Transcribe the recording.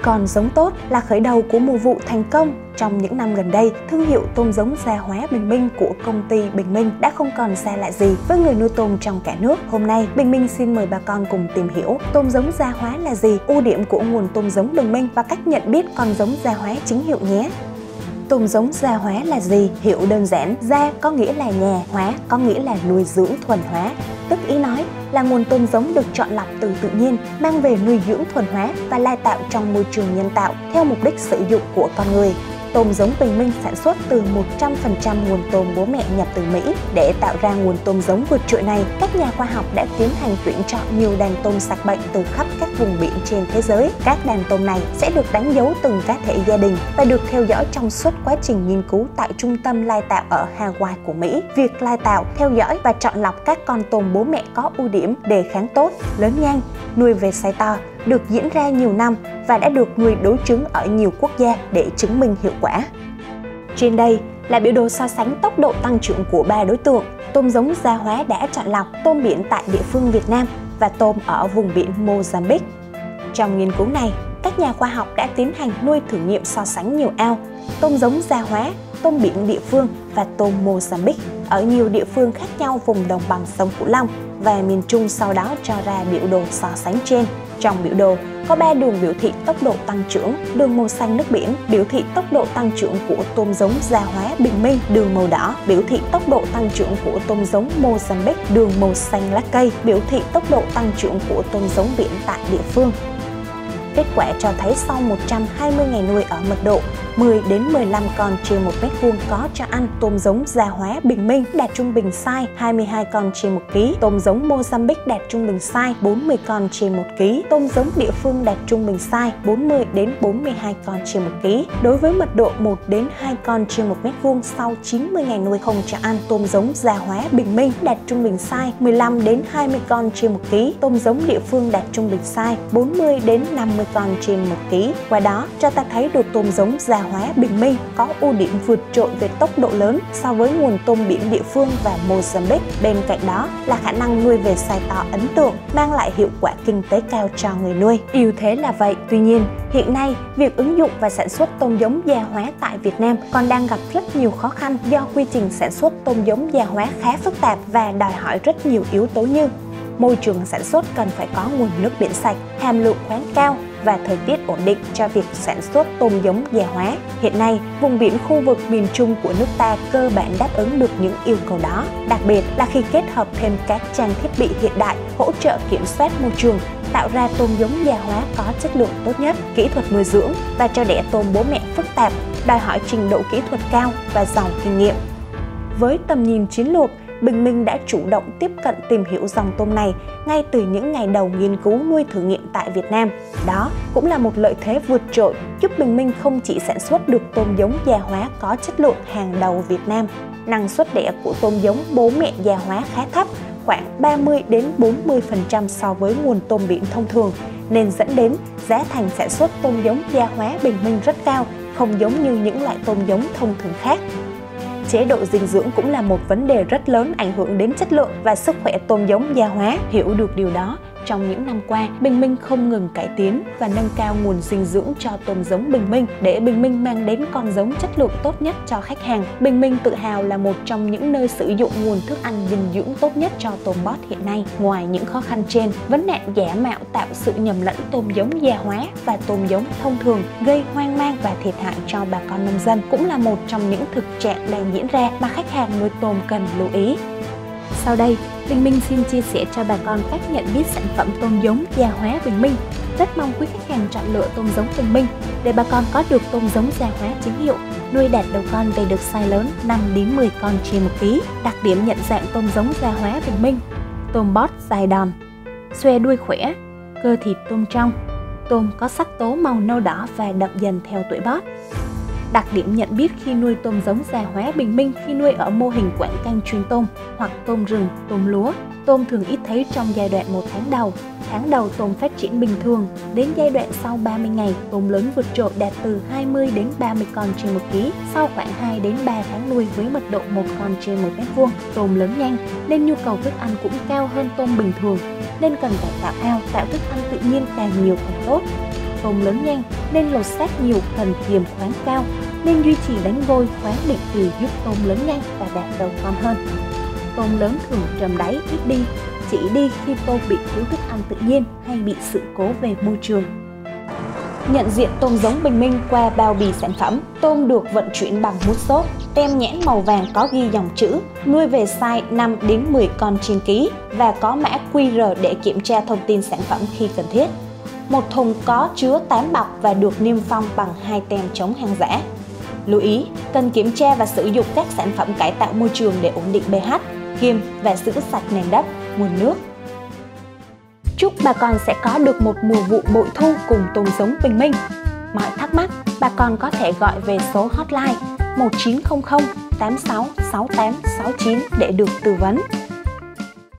Con giống tốt là khởi đầu của mùa vụ thành công. Trong những năm gần đây, thương hiệu tôm giống Gia Hóa Bình Minh của công ty Bình Minh đã không còn xa lạ gì với người nuôi tôm trong cả nước. Hôm nay, Bình Minh xin mời bà con cùng tìm hiểu tôm giống Gia Hóa là gì, ưu điểm của nguồn tôm giống Bình Minh và cách nhận biết con giống Gia Hóa chính hiệu nhé. Tôm giống Gia Hóa là gì? Hiệu đơn giản, Gia có nghĩa là nhà, Hóa có nghĩa là nuôi dưỡng thuần hóa. Tức ý nói là nguồn tôm giống được chọn lọc từ tự nhiên, mang về nuôi dưỡng thuần hóa và lai tạo trong môi trường nhân tạo theo mục đích sử dụng của con người. Tôm giống Bình Minh sản xuất từ 100% nguồn tôm bố mẹ nhập từ Mỹ. Để tạo ra nguồn tôm giống vượt trội này, các nhà khoa học đã tiến hành tuyển chọn nhiều đàn tôm sạch bệnh từ khắp các vùng biển trên thế giới. Các đàn tôm này sẽ được đánh dấu từng cá thể gia đình và được theo dõi trong suốt quá trình nghiên cứu tại trung tâm lai tạo ở Hawaii của Mỹ. Việc lai tạo, theo dõi và chọn lọc các con tôm bố mẹ có ưu điểm đề kháng tốt, lớn nhanh, nuôi về size to được diễn ra nhiều năm và đã được nuôi đối trứng ở nhiều quốc gia để chứng minh hiệu quả. Trên đây là biểu đồ so sánh tốc độ tăng trưởng của 3 đối tượng tôm giống Gia Hóa đã chọn lọc, tôm biển tại địa phương Việt Nam và tôm ở vùng biển Mozambique. Trong nghiên cứu này, các nhà khoa học đã tiến hành nuôi thử nghiệm so sánh nhiều ao, tôm giống Gia Hóa, tôm biển địa phương và tôm Mozambique ở nhiều địa phương khác nhau vùng đồng bằng sông Cửu Long và miền Trung, sau đó cho ra biểu đồ so sánh trên. Trong biểu đồ có 3 đường biểu thị tốc độ tăng trưởng, đường màu xanh nước biển biểu thị tốc độ tăng trưởng của tôm giống Gia Hóa Bình Minh, đường màu đỏ biểu thị tốc độ tăng trưởng của tôm giống Mozambique, đường màu xanh lá cây biểu thị tốc độ tăng trưởng của tôm giống biển tại địa phương. Kết quả cho thấy sau 120 ngày nuôi ở mật độ 10 đến 15 con trên 1 mét vuông có cho ăn, tôm giống Gia Hóa Bình Minh đạt trung bình size 22 con trên 1 kg, tôm giống Mozambique đạt trung bình size 40 con trên 1 kg, tôm giống địa phương đạt trung bình size 40 đến 42 con trên 1 kg. Đối với mật độ 1 đến 2 con trên 1 mét vuông sau 90 ngày nuôi không cho ăn, tôm giống Gia Hóa Bình Minh đạt trung bình size 15 đến 20 con trên 1 kg, tôm giống địa phương đạt trung bình size 40 đến 50 con trên 1 kg. Qua đó cho ta thấy được tôm giống Gia Hóa Bình Minh có ưu điểm vượt trội về tốc độ lớn so với nguồn tôm biển địa phương và Mozambique. Bên cạnh đó là khả năng nuôi về size to ấn tượng, mang lại hiệu quả kinh tế cao cho người nuôi. Ưu thế là vậy, tuy nhiên hiện nay việc ứng dụng và sản xuất tôm giống Gia Hóa tại Việt Nam còn đang gặp rất nhiều khó khăn do quy trình sản xuất tôm giống Gia Hóa khá phức tạp và đòi hỏi rất nhiều yếu tố như môi trường sản xuất cần phải có nguồn nước biển sạch, hàm lượng khoáng cao và thời tiết ổn định cho việc sản xuất tôm giống Gia Hóa. Hiện nay, vùng biển khu vực miền Trung của nước ta cơ bản đáp ứng được những yêu cầu đó, đặc biệt là khi kết hợp thêm các trang thiết bị hiện đại hỗ trợ kiểm soát môi trường, tạo ra tôm giống Gia Hóa có chất lượng tốt nhất. Kỹ thuật nuôi dưỡng và cho đẻ tôm bố mẹ phức tạp, đòi hỏi trình độ kỹ thuật cao và giàu kinh nghiệm. Với tầm nhìn chiến lược, Bình Minh đã chủ động tiếp cận tìm hiểu dòng tôm này ngay từ những ngày đầu nghiên cứu nuôi thử nghiệm tại Việt Nam. Đó cũng là một lợi thế vượt trội giúp Bình Minh không chỉ sản xuất được tôm giống Gia Hóa có chất lượng hàng đầu Việt Nam. Năng suất đẻ của tôm giống bố mẹ Gia Hóa khá thấp, khoảng 30 đến 40% so với nguồn tôm biển thông thường, nên dẫn đến giá thành sản xuất tôm giống Gia Hóa Bình Minh rất cao, không giống như những loại tôm giống thông thường khác. Chế độ dinh dưỡng cũng là một vấn đề rất lớn ảnh hưởng đến chất lượng và sức khỏe tôm giống Gia Hóa. Hiểu được điều đó, trong những năm qua, Bình Minh không ngừng cải tiến và nâng cao nguồn dinh dưỡng cho tôm giống Bình Minh để Bình Minh mang đến con giống chất lượng tốt nhất cho khách hàng. Bình Minh tự hào là một trong những nơi sử dụng nguồn thức ăn dinh dưỡng tốt nhất cho tôm bót hiện nay. Ngoài những khó khăn trên, vấn nạn giả mạo tạo sự nhầm lẫn tôm giống Gia Hóa và tôm giống thông thường gây hoang mang và thiệt hại cho bà con nông dân cũng là một trong những thực trạng đang diễn ra mà khách hàng nuôi tôm cần lưu ý. Sau đây, Bình Minh xin chia sẻ cho bà con cách nhận biết sản phẩm tôm giống Gia Hóa Bình Minh. Rất mong quý khách hàng chọn lựa tôm giống Bình Minh để bà con có được tôm giống Gia Hóa chính hiệu, nuôi đạt đầu con về được size lớn 5 đến 10 con trên 1 kg. Đặc điểm nhận dạng tôm giống Gia Hóa Bình Minh: tôm bót dài đòn, xòe đuôi khỏe, cơ thịt tôm trong, tôm có sắc tố màu nâu đỏ và đậm dần theo tuổi bót. Đặc điểm nhận biết khi nuôi tôm giống Gia Hóa Bình Minh khi nuôi ở mô hình quãng canh chuyên tôm hoặc tôm rừng, tôm lúa. Tôm thường ít thấy trong giai đoạn 1 tháng đầu. Tháng đầu tôm phát triển bình thường, đến giai đoạn sau 30 ngày, tôm lớn vượt trội đạt từ 20 đến 30 con trên 1 kg. Sau khoảng 2 đến 3 tháng nuôi với mật độ 1 con trên 1 mét vuông, tôm lớn nhanh nên nhu cầu thức ăn cũng cao hơn tôm bình thường, nên cần cải tạo ao, tạo thức ăn tự nhiên càng nhiều càng tốt. tôm lớn nhanh nên lột xác nhiều cần kiềm khoáng cao, nên duy trì đánh vôi khoáng định kỳ giúp tôm lớn nhanh và đạt đầu con hơn. Tôm lớn thường trầm đáy ít đi, chỉ đi khi tôm bị thiếu thức ăn tự nhiên hay bị sự cố về môi trường. Nhận diện tôm giống Bình Minh qua bao bì sản phẩm. Tôm được vận chuyển bằng mút xốp, tem nhãn màu vàng có ghi dòng chữ nuôi về size 5 đến 10 con trên ký và có mã QR để kiểm tra thông tin sản phẩm khi cần thiết. Một thùng có chứa 8 bọc và được niêm phong bằng 2 tem chống hàng giả. Lưu ý, cần kiểm tra và sử dụng các sản phẩm cải tạo môi trường để ổn định pH, kiềm và giữ sạch nền đất, nguồn nước. Chúc bà con sẽ có được một mùa vụ bội thu cùng tôm giống Bình Minh. Mọi thắc mắc, bà con có thể gọi về số hotline 1900 86 68 69 để được tư vấn.